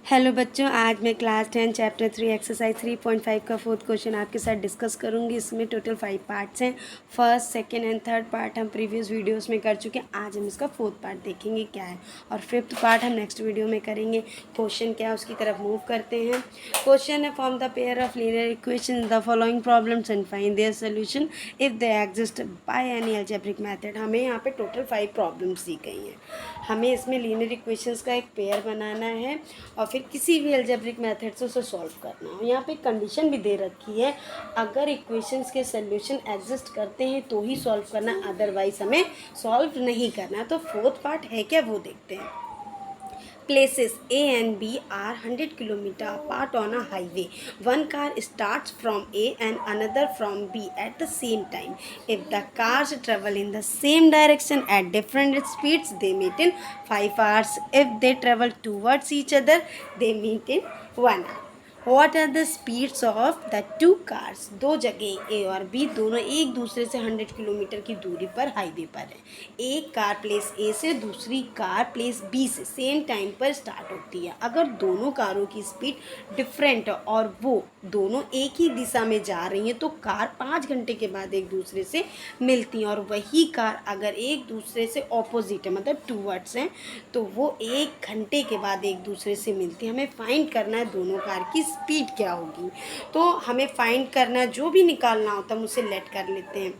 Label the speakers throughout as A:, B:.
A: Hello बच्चों, आज मैं क्लास 10 चैप्टर 3 एक्सरसाइज 3.5 का फोर्थ क्वेश्चन आपके साथ डिस्कस करूंगी। इसमें टोटल 5 पार्ट्स हैं। First, second and third part हम प्रीवियस वीडियोस में कर चुके हैं। आज हम इसका फोर्थ पार्ट देखेंगे क्या है, और फिफ्थ पार्ट हम नेक्स्ट वीडियो में करेंगे। क्वेश्चन क्या है उसकी तरफ मूव करते हैं। क्वेश्चन है, form the pair of linear equation the following problems and find their solution if they exist by any algebraic method. हमें यहाँ पे टोटल 5 प्रॉब्लम्स दी गई हैं। हमें इसमें लीनियर इक्वेशंस का एक पेयर बनाना है और फिर किसी भी अलजेब्रिक मेथड से उसे सॉल्व करना है। यहाँ पे कंडीशन भी दे रखी है, अगर इक्वेशंस के सॉल्यूशन एग्जिस्ट करते हैं तो ही सॉल्व करना, अदरवाइज हमें सॉल्व नहीं करना। तो फोर्थ पार्ट है क्या वो देखते हैं। Places A and B are 100 km apart on a highway. One car starts from A and another from B at the same time. If the cars travel in the same direction at different speeds, they meet in 5 hours. If they travel towards each other, they meet in 1 hour. What are the speeds of the two cars? दो जगह A और B दोनों एक दूसरे से 100 kilometre की दूरी पर हाईवे पर है। एक कार प्लेस A से दूसरी कार प्लेस B से सेम टाइम पर स्टार्ट होती है। अगर दोनों कारों की स्पीड डिफरेंट है और वो दोनों एक ही दिशा में जा रही हैं तो कार 5 घंटे के बाद एक दूसरे से मिलती हैं। और वही कार अगर एक दूसरे से ऑपोजिट है, मतलब टूवर्ड्स हैं, तो वो 1 घंटे के बाद एक दूसरे से मिलती है। हमें फाइंड करना है दोनों कार की स्पीड क्या होगी। तो हमें फाइंड करना है, जो भी निकालना होता है हम उसे लेट कर लेते हैं।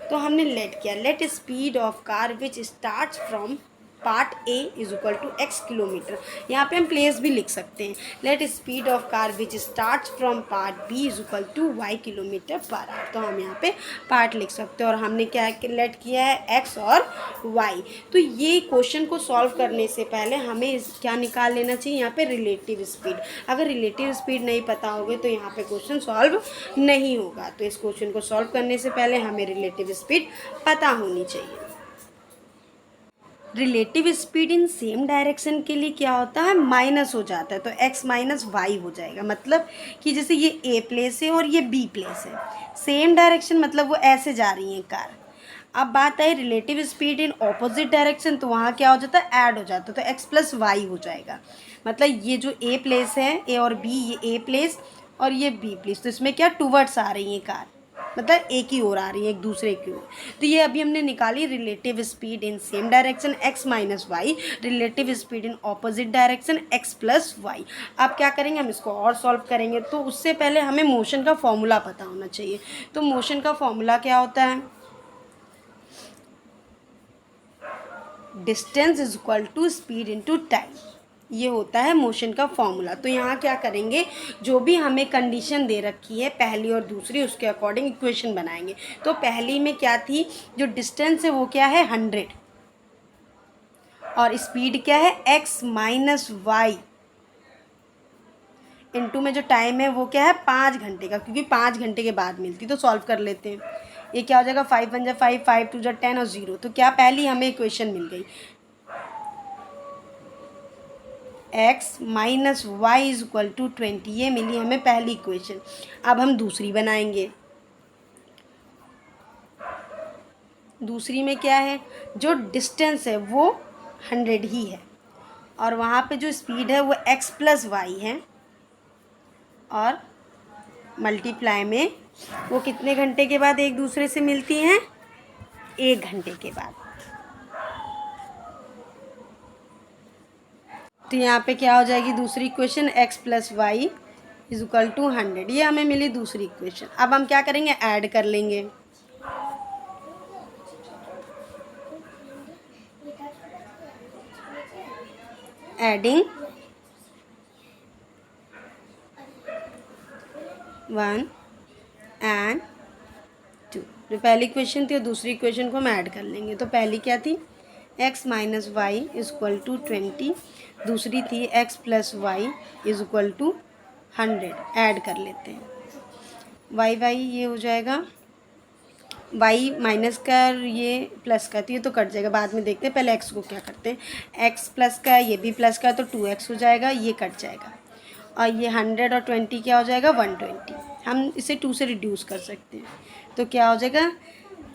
A: तो हमने लेट किया, let speed of car which starts from part A is equal to X kilometre. यहाँ पे हम प्लेस भी लिख सकते हैं। Let speed of car which starts from part B is equal to Y kilometre per hour. तो हम यहाँ पे पार्ट लिख सकते हैं और हमने क्या लेट किया है, एक्स और वाई। तो ये क्वेश्चन को सॉल्व करने से पहले हमें क्या निकाल लेना चाहिए, यहाँ पे रिलेटिव स्पीड। अगर रिलेटिव स्पीड नहीं पता होगी तो यहाँ पे क्वेश्चन सॉल्व नहीं होगा। तो इस क्वेश्चन को सॉल्व करने से पहले हमें रिलेटिव स्पीड पता होनी चाहिए। Relative speed in same direction के लिए क्या होता है, माइनस हो जाता है। तो x माइनस वाई हो जाएगा। मतलब कि जैसे ये A प्लेस है और ये B प्लेस है, सेम डायरेक्शन, मतलब वो ऐसे जा रही हैं कार। अब बात आई relative speed in opposite direction, तो वहाँ क्या हो जाता है, ऐड हो जाता है। तो x प्लस वाई हो जाएगा। मतलब ये जो A प्लेस है, A और B, ये A प्लेस और ये B प्लेस, तो इसमें क्या टूवर्ड्स आ रही हैं कार, मतलब एक ही ओर आ रही है, एक दूसरे की ओर। तो ये अभी हमने निकाली relative speed in same direction x minus Y, relative speed in opposite direction x plus Y. अब क्या करेंगे, हम इसको और सॉल्व करेंगे। तो उससे पहले हमें मोशन का फॉर्मूला पता होना चाहिए। तो मोशन का फॉर्मूला क्या होता है, distance is equal to speed into time. ये होता है मोशन का फॉर्मूला। तो यहाँ क्या करेंगे, जो भी हमें कंडीशन दे रखी है पहली और दूसरी, उसके अकॉर्डिंग इक्वेशन बनाएंगे। तो पहली में क्या थी, जो डिस्टेंस है वो क्या है 100 और स्पीड क्या है x माइनस वाई, इनटू में जो टाइम है वो क्या है 5 घंटे का, क्योंकि 5 घंटे के बाद मिलती। तो सॉल्व कर लेते हैं। ये क्या हो जाएगा, 5 1 जा 5, 5 2 जा 10 और 0। तो क्या पहली हमें इक्वेशन मिल गई, x minus Y is equal to 20। ये मिली हमें पहली इक्वेशन। अब हम दूसरी बनाएंगे। दूसरी में क्या है, जो डिस्टेंस है वो 100 ही है और वहाँ पे जो स्पीड है वो x प्लस वाई है, और मल्टीप्लाई में वो कितने घंटे के बाद एक दूसरे से मिलती हैं, 1 घंटे के बाद। तो यहाँ पे क्या हो जाएगी दूसरी equation, x plus Y is equal to 100। ये हमें मिली दूसरी इक्वेशन। अब हम क्या करेंगे, ऐड कर लेंगे। एडिंग 1 एंड 2, जो पहली इक्वेशन थी और दूसरी इक्वेशन को हम ऐड कर लेंगे। तो पहली क्या थी, x minus Y is equal to 20, दूसरी थी x plus Y is equal to 100। Add कर लेते हैं, वाई वाई ये हो जाएगा, वाई माइनस का और ये प्लस का, तो ये तो कट जाएगा, बाद में देखते हैं। पहले x को क्या करते हैं, x प्लस का ये भी प्लस का, तो 2x हो जाएगा, ये कट जाएगा। और ये 100 और 20 क्या हो जाएगा, 120। हम इसे 2 से रिड्यूस कर सकते हैं। तो क्या हो जाएगा,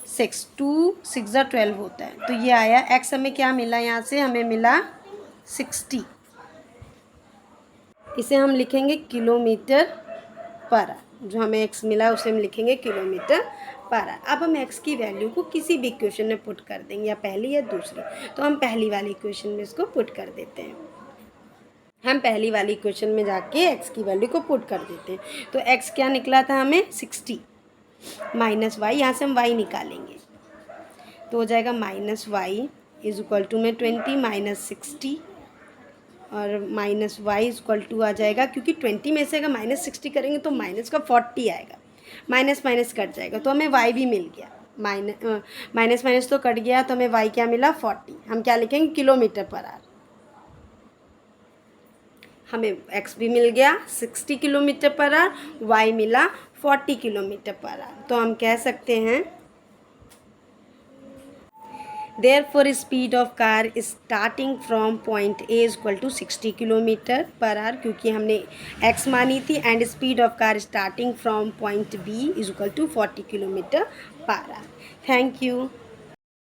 A: 6 2 6 जा 12 होता है। तो ये आया x। हमें क्या मिला, यहाँ से हमें मिला 60। इसे हम लिखेंगे किलोमीटर पर आवर। जो हमें x मिला उसे हम लिखेंगे किलोमीटर पर आवर। अब हम x की वैल्यू को किसी भी इक्वेशन में पुट कर देंगे, या पहली या दूसरी। तो हम पहली वाली इक्वेशन में इसको पुट कर देते हैं। हम पहली वाली इक्वेशन में जाके x की वैल्यू को पुट कर देते हैं। तो x क्या निकला था हमें 60 माइनस वाई, यहाँ से हम y निकालेंगे तो हो जाएगा minus Y is equal to में 20 माइनस 60 और minus Y is equal to आ जाएगा, क्योंकि 20 में से अगर माइनस 60 करेंगे तो माइनस का 40 आएगा, माइनस माइनस कट जाएगा, तो हमें y भी मिल गया। माइनस माइनस तो कट गया, तो हमें y क्या मिला 40। हम क्या लिखेंगे किलोमीटर पर आवर। हमें x भी मिल गया 60 किलोमीटर पर आवर, y मिला 40 किलोमीटर पर आवर। तो हम कह सकते हैं Therefore, speed of car is starting from point A is equal to 60 kilometre per hour, क्योंकि हमने x मानी थी, and speed of car starting from point B is equal to 40 kilometre per hour. Thank you.